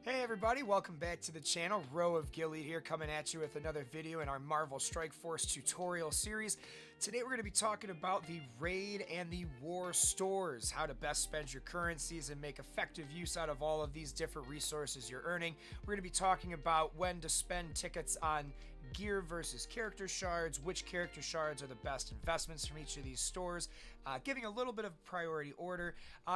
Hey everybody, welcome back to the channel. Row of Gilly here, coming at you with another video in our Marvel Strike Force tutorial series. Today we're going to be talking about the raid and the war stores, how to best spend your currencies and make effective use out of all of these different resources you're earning. We're going to be talking about when to spend tickets on gear versus character shards, which character shards are the best investments from each of these stores, giving a little bit of priority order,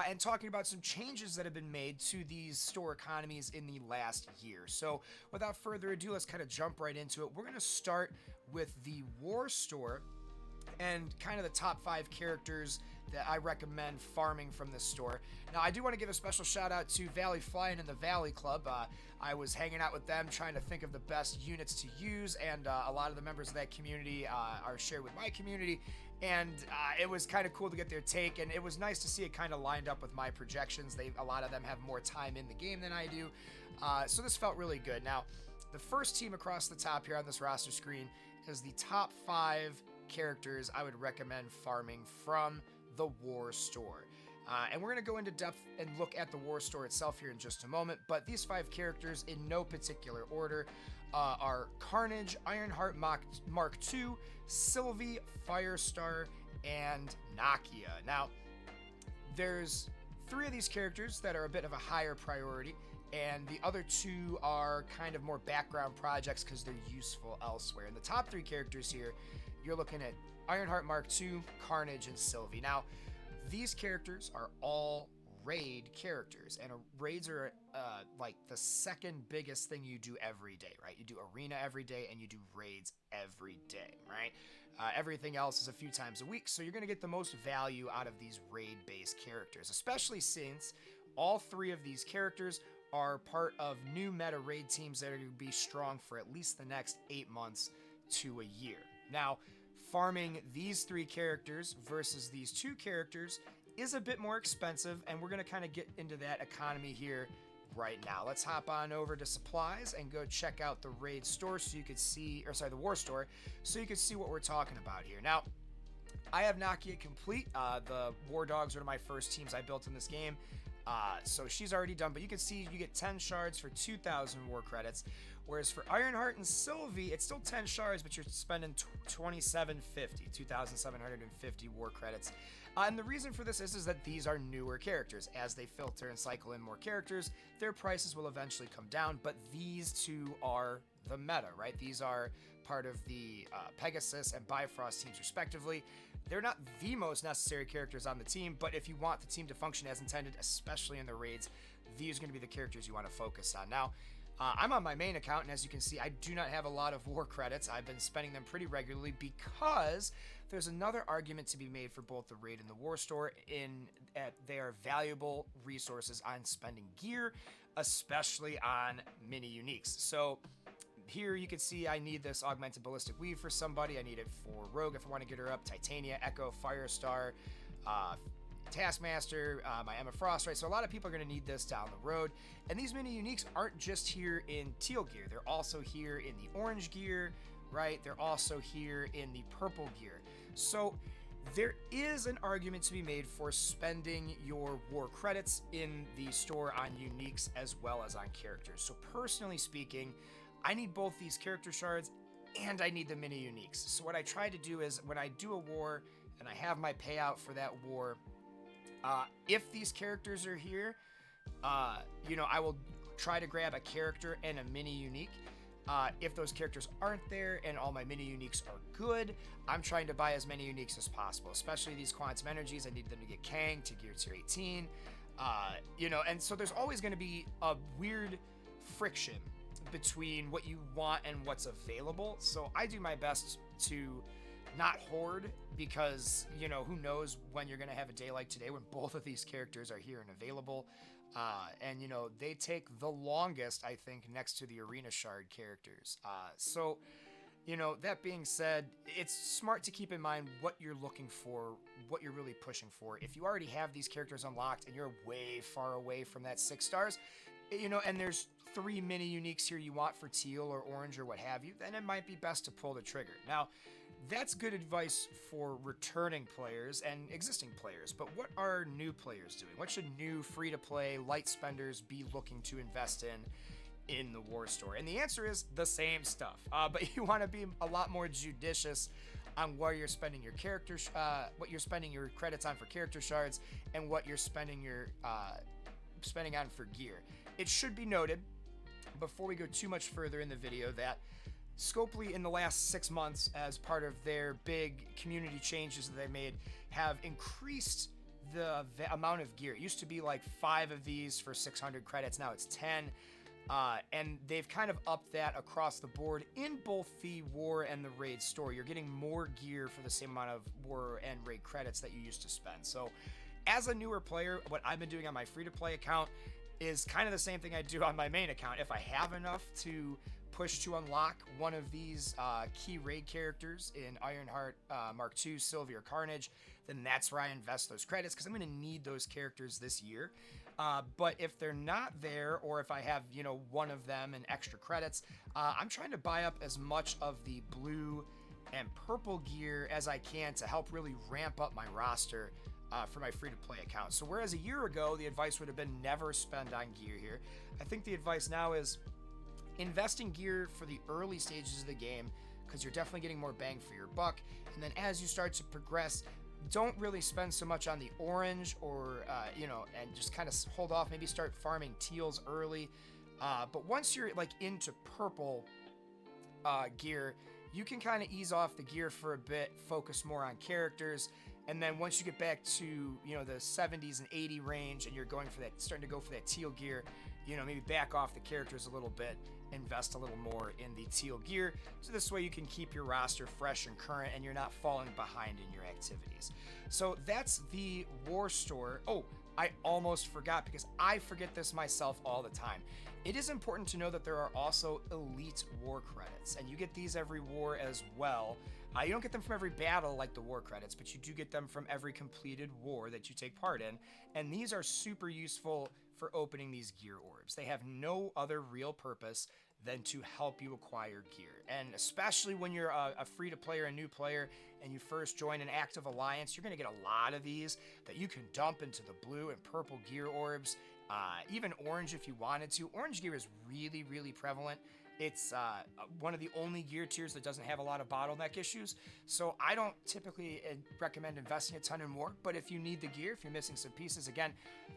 and talking about some changes that have been made to these store economies in the last year. So without further ado, let's kind of jump right into it. We're going to start with the war store and kind of the top 5 characters that I recommend farming from this store. Now, I do want to give a special shout out to Valley Flying and the Valley Club. I was hanging out with them trying to think of the best units to use, and a lot of the members of that community are shared with my community, and it was kind of cool to get their take, and it was nice to see it kind of lined up with my projections. A lot of them have more time in the game than I do, so this felt really good. Now, the first team across the top here on this roster screen is the top 5 characters I would recommend farming from the war store. And we're going to go into depth and look at the war store itself here in just a moment, but these 5 characters in no particular order are Carnage, Ironheart Mark II, Sylvie, Firestar, and Nakia. Now, there's 3 of these characters that are a bit of a higher priority, and the other 2 are kind of more background projects because they're useful elsewhere. And the top 3 characters here, you're looking at Ironheart Mark II, Carnage, and Sylvie. Now, these characters are all raid characters, and raids are like the second biggest thing you do every day, right? You do arena every day, and you do raids every day, right? Everything else is a few times a week, so you're going to get the most value out of these raid-based characters, especially since all 3 of these characters are part of new meta raid teams that are going to be strong for at least the next 8 months to a year. Now, farming these 3 characters versus these 2 characters is a bit more expensive, and we're going to kind of get into that economy here right now. Let's hop on over to supplies and go check out the raid store so you could see, or sorry, the war store, so you could see what we're talking about here. Now, I have Nakia complete. The War Dogs are one of my first teams I built in this game. So she's already done, but you can see you get 10 shards for 2,000 war credits, whereas for Ironheart and Sylvie, it's still 10 shards, but you're spending 2,750 war credits. And the reason for this is that these are newer characters. As they filter and cycle in more characters, their prices will eventually come down, but these 2 are the meta, right? These are part of the Pegasus and Bifrost teams respectively. They're not the most necessary characters on the team, but if you want the team to function as intended, especially in the raids, these are going to be the characters you want to focus on. Now, I'm on my main account, and as you can see, I do not have a lot of war credits. I've been spending them pretty regularly because there's another argument to be made for both the raid and the war store in that they are valuable resources on spending gear, especially on mini uniques. So here you can see I need this augmented ballistic weave for somebody. I need it for Rogue if I want to get her up, Titania, Echo, Firestar, Taskmaster, my Emma Frost, right? So a lot of people are going to need this down the road. And these mini uniques aren't just here in teal gear. They're also here in the orange gear, right? They're also here in the purple gear. So there is an argument to be made for spending your war credits in the store on uniques as well as on characters. So personally speaking, I need both these character shards and I need the mini uniques. So what I try to do is when I do a war and I have my payout for that war, if these characters are here, I will try to grab a character and a mini unique. If those characters aren't there and all my mini uniques are good, I'm trying to buy as many uniques as possible, especially these quantum energies. I need them to get Kang to gear tier 18, and so there's always going to be a weird friction between what you want and what's available. So I do my best to not hoard because, who knows when you're going to have a day like today when both of these characters are here and available. And they take the longest, I think, next to the arena shard characters. So that being said, it's smart to keep in mind what you're looking for, what you're really pushing for. If you already have these characters unlocked and you're way far away from that 6 stars, and there's 3 mini uniques here you want for teal or orange or what have you, then it might be best to pull the trigger. Now, that's good advice for returning players and existing players. But what are new players doing? What should new free-to-play light spenders be looking to invest in the War Store? And the answer is the same stuff. But you want to be a lot more judicious on where you're spending your characters, what you're spending your credits on for character shards, and what you're spending on for gear. It should be noted before we go too much further in the video that Scopely in the last 6 months, as part of their big community changes that they made, have increased the amount of gear. It used to be like 5 of these for 600 credits. Now it's 10. And they've kind of upped that across the board in both the War and the Raid store. You're getting more gear for the same amount of War and Raid credits that you used to spend. So as a newer player, what I've been doing on my free-to-play account is kind of the same thing I do on my main account. If I have enough to push to unlock one of these key Raid characters in Ironheart Mark II, Sylvia, or Carnage, then that's where I invest those credits, because I'm going to need those characters this year. But if they're not there, or if I have, one of them and extra credits, I'm trying to buy up as much of the blue and purple gear as I can to help really ramp up my roster for my free-to-play account. So whereas a year ago, the advice would have been never spend on gear here, I think the advice now is invest in gear for the early stages of the game, because you're definitely getting more bang for your buck. And then as you start to progress, don't really spend so much on the orange or, and just kind of hold off. Maybe start farming teals early. But once you're like into purple gear, you can kind of ease off the gear for a bit, focus more on characters. And then once you get back to, the 70s and 80 range, and you're starting to go for that teal gear, maybe back off the characters a little bit, invest a little more in the teal gear, so this way you can keep your roster fresh and current and you're not falling behind in your activities. So that's the War Store. Oh, I almost forgot, because I forget this myself all the time. It is important to know that there are also elite war credits, and you get these every war as well. You don't get them from every battle like the war credits, but you do get them from every completed war that you take part in, and these are super useful for opening these gear orbs. They have no other real purpose than to help you acquire gear. And especially when you're a free-to-play or a new player and you first join an active alliance, you're going to get a lot of these that you can dump into the blue and purple gear orbs, even orange if you wanted to. Orange gear is really, really prevalent. It's one of the only gear tiers that doesn't have a lot of bottleneck issues. So I don't typically recommend investing a ton in war, but if you need the gear, if you're missing some pieces, again,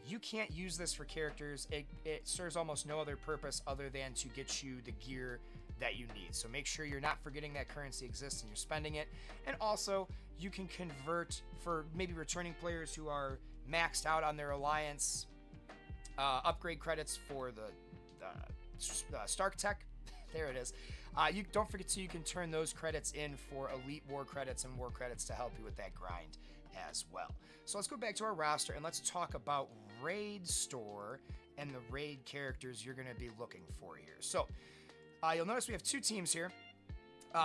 you can't use this for characters. It serves almost no other purpose other than to get you the gear that you need. So make sure you're not forgetting that currency exists and you're spending it. And also, you can convert for maybe returning players who are maxed out on their alliance upgrade credits for the Stark Tech. There it is. You don't forget to, you can turn those credits in for elite war credits and war credits to help you with that grind as well. So let's go back to our roster and let's talk about Raid Store and the Raid characters you're going to be looking for here. So you'll notice we have 2 teams here.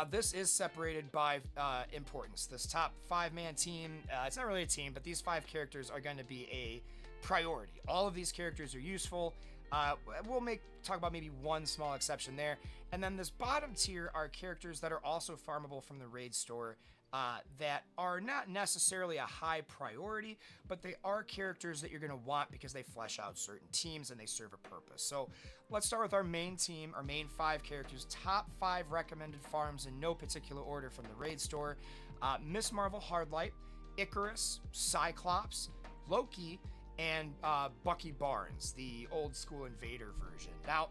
This is separated by importance. This top 5-man team, it's not really a team, but these 5 characters are going to be a priority. All of these characters are useful. We'll talk about maybe one small exception there. And then this bottom tier are characters that are also farmable from the Raid Store that are not necessarily a high priority, but they are characters that you're going to want because they flesh out certain teams and they serve a purpose. So let's start with our main team, our main 5 characters, top 5 recommended farms in no particular order from the Raid Store. Miss Marvel Hardlight, Icarus, Cyclops, Loki, and Bucky Barnes, the old school Invader version. Now,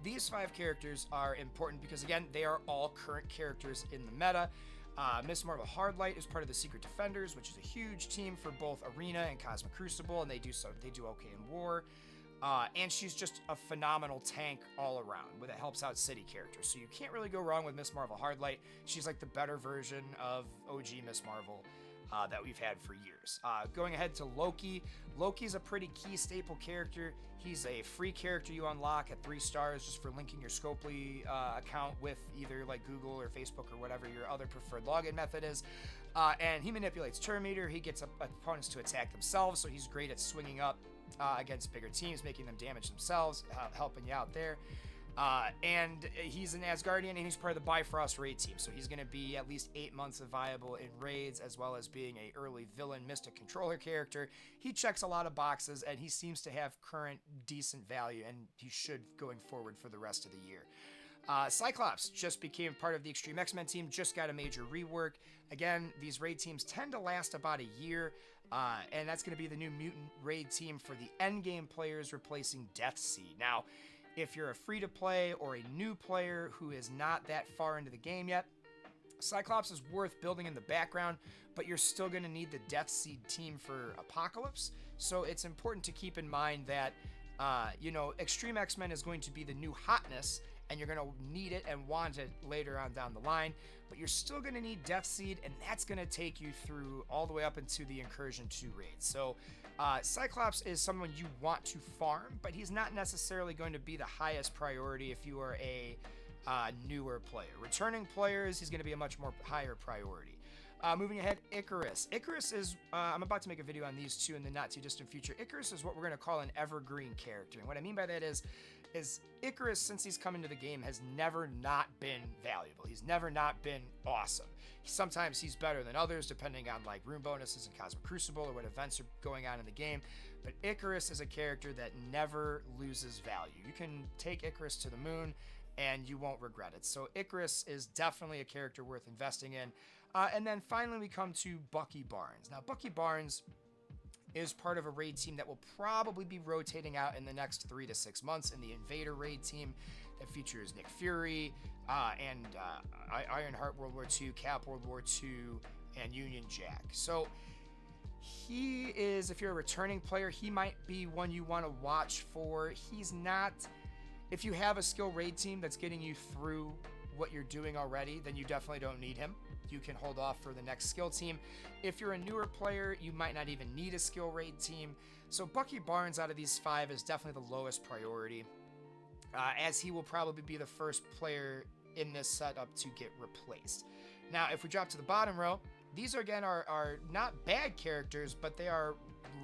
these 5 characters are important because, again, they are all current characters in the meta. Miss Marvel Hardlight is part of the Secret Defenders, which is a huge team for both Arena and Cosmic Crucible, and they do okay in War. And she's just a phenomenal tank all around, with it helps out city characters. So you can't really go wrong with Miss Marvel Hardlight. She's like the better version of OG Miss Marvel that we've had for years. Going ahead to Loki. Loki's a pretty key staple character. He's a free character you unlock at 3 stars just for linking your Scopely account with either like Google or Facebook or whatever your other preferred login method is. And he manipulates turn meter. He gets opponents to attack themselves, so he's great at swinging up against bigger teams, making them damage themselves, helping you out there. And he's an Asgardian, and he's part of the Bifrost raid team, so he's going to be at least 8 months viable in raids, as well as being a early villain mystic controller character. He checks a lot of boxes, and he seems to have current decent value, and he should going forward for the rest of the year. Cyclops just became part of the Extreme X-Men team, just got a major rework. Again, these raid teams tend to last about a year, and that's going to be the new mutant raid team for the endgame players, replacing Deathseed. Now, if you're a free-to-play or a new player who is not that far into the game yet, Cyclops is worth building in the background, but you're still going to need the Deathseed team for Apocalypse, so it's important to keep in mind that, Extreme X-Men is going to be the new hotness, and you're going to need it and want it later on down the line, but you're still going to need Deathseed, and that's going to take you through all the way up into the Incursion 2 raids. So Cyclops is someone you want to farm, but he's not necessarily going to be the highest priority if you are a newer player. Returning players, he's going to be a much more higher priority. Moving ahead, Icarus. Icarus is, I'm about to make a video on these two in the not too distant future. Icarus is what we're going to call an evergreen character. And what I mean by that is Icarus, since he's come into the game, has never not been valuable. He's never not been awesome. Sometimes he's better than others, depending on like rune bonuses in Cosmic Crucible or what events are going on in the game. But Icarus is a character that never loses value. You can take Icarus to the moon and you won't regret it. So Icarus is definitely a character worth investing in. And then finally we come to Bucky Barnes. Now Bucky Barnes is part of a raid team that will probably be rotating out in the next 3 to 6 months in the Invader raid team that features Nick Fury and Ironheart World War II, Cap World War II, and Union Jack. So he is, if you're a returning player, he might be one you want to watch for. He's not, if you have a skill raid team that's getting you through what you're doing already, then you definitely don't need him. You can hold off for the next skill team. If you're a newer player, you might not even need a skill raid team. So Bucky Barnes out of these 5 is definitely the lowest priority, as he will probably be the first player in this setup to get replaced. Now, if we drop to the bottom row, these again are not bad characters, but they are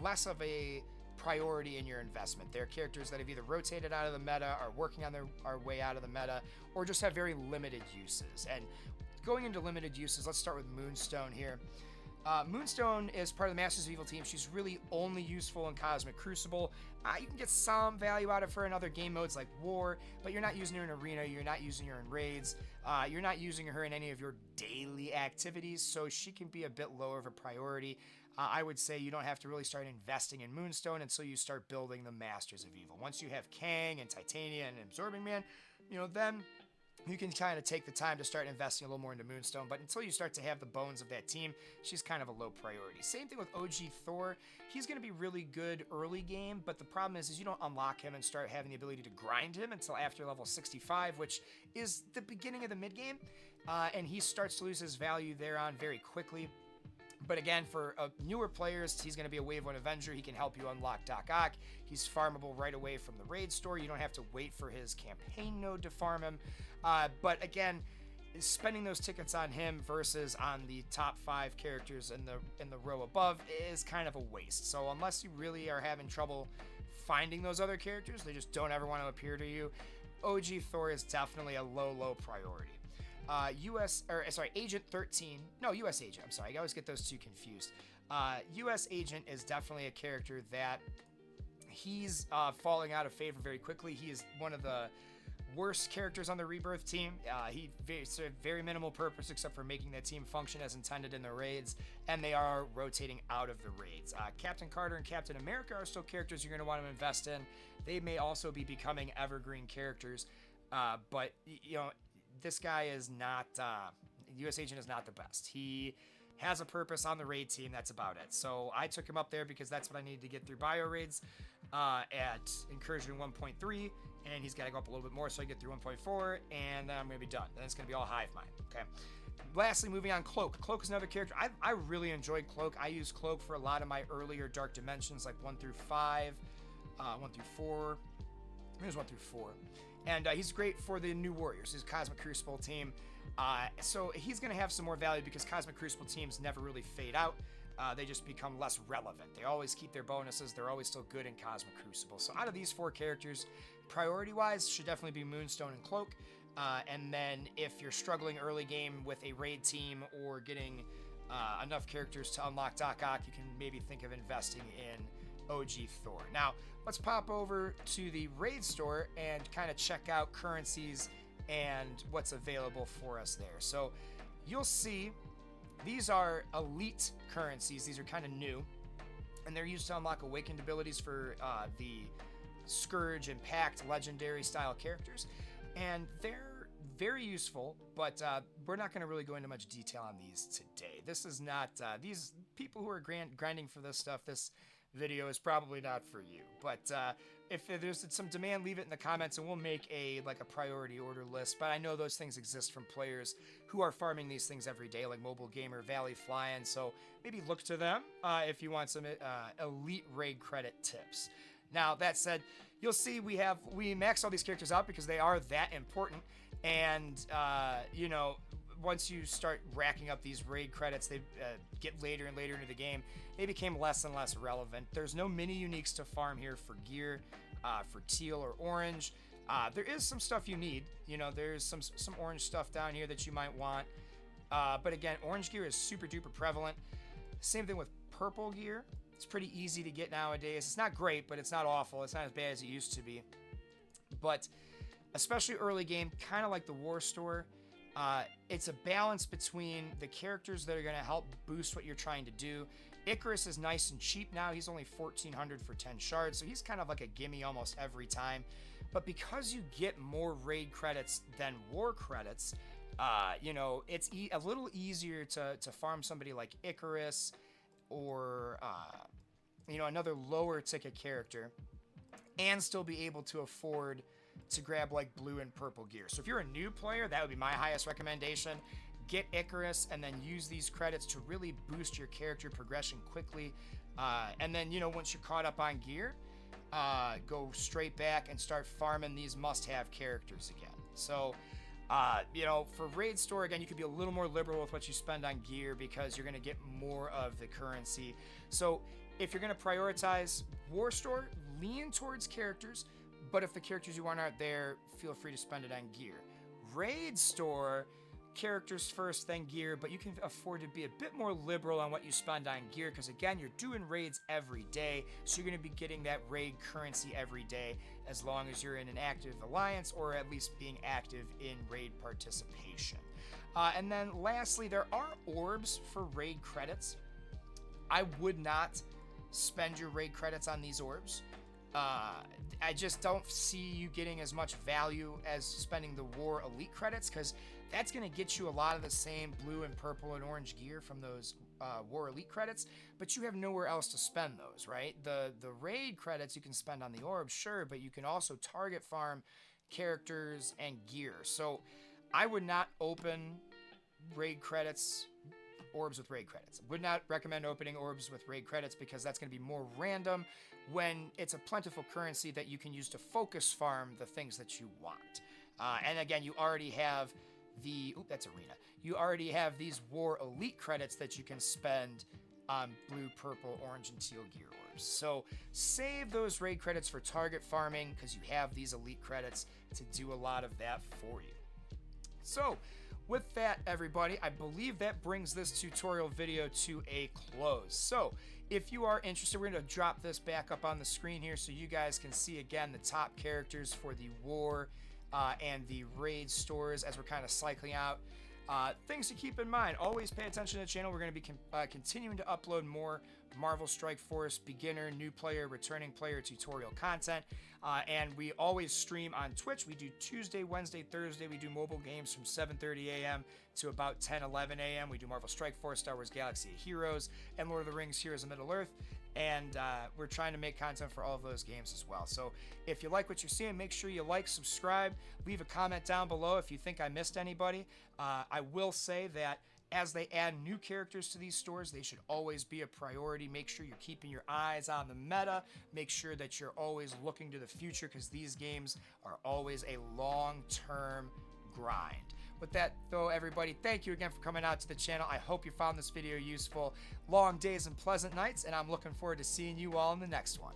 less of a priority in your investment. They're characters that have either rotated out of the meta, are working on their way out of the meta, or just have very limited uses. And going into limited uses, let's start with Moonstone here. Moonstone is part of the Masters of Evil team. She's really only useful in Cosmic Crucible. You can get some value out of her in other game modes like War, but you're not using her in Arena, you're not using her in raids, you're not using her in any of your daily activities, so she can be a bit lower of a priority. I would say you don't have to really start investing in Moonstone until you start building the Masters of Evil. Once you have Kang and Titania and Absorbing Man, then you can kind of take the time to start investing a little more into Moonstone, but until you start to have the bones of that team, she's kind of a low priority. Same thing with OG Thor. He's going to be really good early game, but the problem is you don't unlock him and start having the ability to grind him until after level 65, which is the beginning of the mid-game, and he starts to lose his value thereon very quickly. But again, for newer players, he's going to be a Wave 1 Avenger. He can help you unlock Doc Ock. He's farmable right away from the raid store. You don't have to wait for his campaign node to farm him. But again, spending those tickets on him versus on the top 5 characters in the row above is kind of a waste. So unless you really are having trouble finding those other characters, they just don't ever want to appear to you, OG Thor is definitely a low priority. Agent 13. No, US Agent. I'm sorry. I always get those two confused. US Agent is definitely a character that he's falling out of favor very quickly. He is one of the worst characters on the Rebirth team. He served very minimal purpose except for making that team function as intended in the raids, and they are rotating out of the raids. Captain Carter and Captain America are still characters you're going to want to invest in. They may also be becoming evergreen characters, but this guy is not, US Agent is not the best. He has a purpose on the raid team, that's about it. So I took him up there because that's what I needed to get through bio raids at Incursion 1.3, and he's got to go up a little bit more so I get through 1.4, and then I'm going to be done. Then it's going to be all Hive Mind, okay? Lastly, moving on, Cloak. Cloak is another character. I really enjoyed Cloak. I used Cloak for a lot of my earlier Dark Dimensions, like 1 through 5, 1 through 4. Here's 1 through 4. And he's great for the New Warriors, his Cosmic Crucible team. So he's going to have some more value because Cosmic Crucible teams never really fade out. They just become less relevant. They always keep their bonuses. They're always still good in Cosmic Crucible. So out of these 4 characters, priority-wise, should definitely be Moonstone and Cloak. And then if you're struggling early game with a raid team or getting enough characters to unlock Doc Ock, you can maybe think of investing in OG Thor. Now, let's pop over to the raid store and kind of check out currencies and what's available for us there. So you'll see these are elite currencies. These are kind of new, and they're used to unlock awakened abilities for the Scourge and Pact legendary style characters, and they're very useful, but we're not going to really go into much detail on these today. This is not, these people who are grinding for this stuff, this video is probably not for you. But if there's some demand, leave it in the comments and we'll make a priority order list. But I know those things exist from players who are farming these things every day, like Mobile Gamer, Valley Flying. So maybe look to them if you want some elite raid credit tips. Now, that said, you'll see we maxed all these characters out because they are that important. And, you know, once you start racking up these raid credits, they get later and later into the game, they became less and less relevant. There's no mini uniques to farm here for gear, for teal or orange. There is some stuff you need. You know, there's some orange stuff down here that you might want. But again, orange gear is super duper prevalent. Same thing with purple gear. It's pretty easy to get nowadays. It's not great, but it's not awful. It's not as bad as it used to be. But especially early game, kind of like the War Store, it's a balance between the characters that are going to help boost what you're trying to do. Icarus is nice and cheap now. He's only 1,400 for 10 shards, so he's kind of like a gimme almost every time. But because you get more raid credits than war credits, you know, it's a little easier to farm somebody like Icarus or, you know, another lower ticket character and still be able to afford to grab like blue and purple gear. So if you're a new player, that would be my highest recommendation. Get Icarus and then use these credits to really boost your character progression quickly. And then, you know, once you're caught up on gear, go straight back and start farming these must-have characters again. So, you know, for Raid Store, again, you could be a little more liberal with what you spend on gear because you're going to get more of the currency. So if you're going to prioritize War Store, lean towards characters, but if the characters you want aren't there, feel free to spend it on gear. Raid Store, characters first, then gear, but you can afford to be a bit more liberal on what you spend on gear because, again, you're doing raids every day, so you're going to be getting that raid currency every day as long as you're in an active alliance or at least being active in raid participation. And then lastly, there are orbs for raid credits. I would not spend your raid credits on these orbs. I just don't see you getting as much value as spending the War Elite credits because that's going to get you a lot of the same blue and purple and orange gear from those War Elite credits, but you have nowhere else to spend those, right? The raid credits you can spend on the orbs, sure, but you can also target farm characters and gear. So I would not open raid credits, orbs with raid credits. Would not recommend opening orbs with raid credits because that's going to be more random when it's a plentiful currency that you can use to focus farm the things that you want. And again, you already have that's arena. You already have these War Elite credits that you can spend on blue, purple, orange, and teal gear orbs. So save those raid credits for target farming because you have these elite credits to do a lot of that for you. So with that, everybody, I believe that brings this tutorial video to a close. So if you are interested, we're going to drop this back up on the screen here so you guys can see again the top characters for the War and the raid stores as we're kind of cycling out. Things to keep in mind, always pay attention to the channel. We're going to be continuing to upload more Marvel Strike Force beginner, new player, returning player tutorial content. And we always stream on Twitch. We do Tuesday, Wednesday, Thursday. We do mobile games from 7:30 a.m. to about 10, 11 a.m. We do Marvel Strike Force, Star Wars Galaxy of Heroes, and Lord of the Rings Heroes of Middle-earth. And we're trying to make content for all of those games as well. So if you like what you're seeing, make sure you like, subscribe, leave a comment down below if you think I missed anybody. I will say that as they add new characters to these stores, they should always be a priority. Make sure you're keeping your eyes on the meta. Make sure that you're always looking to the future because these games are always a long-term grind. With that, though, everybody, thank you again for coming out to the channel. I hope you found this video useful. Long days and pleasant nights, and I'm looking forward to seeing you all in the next one.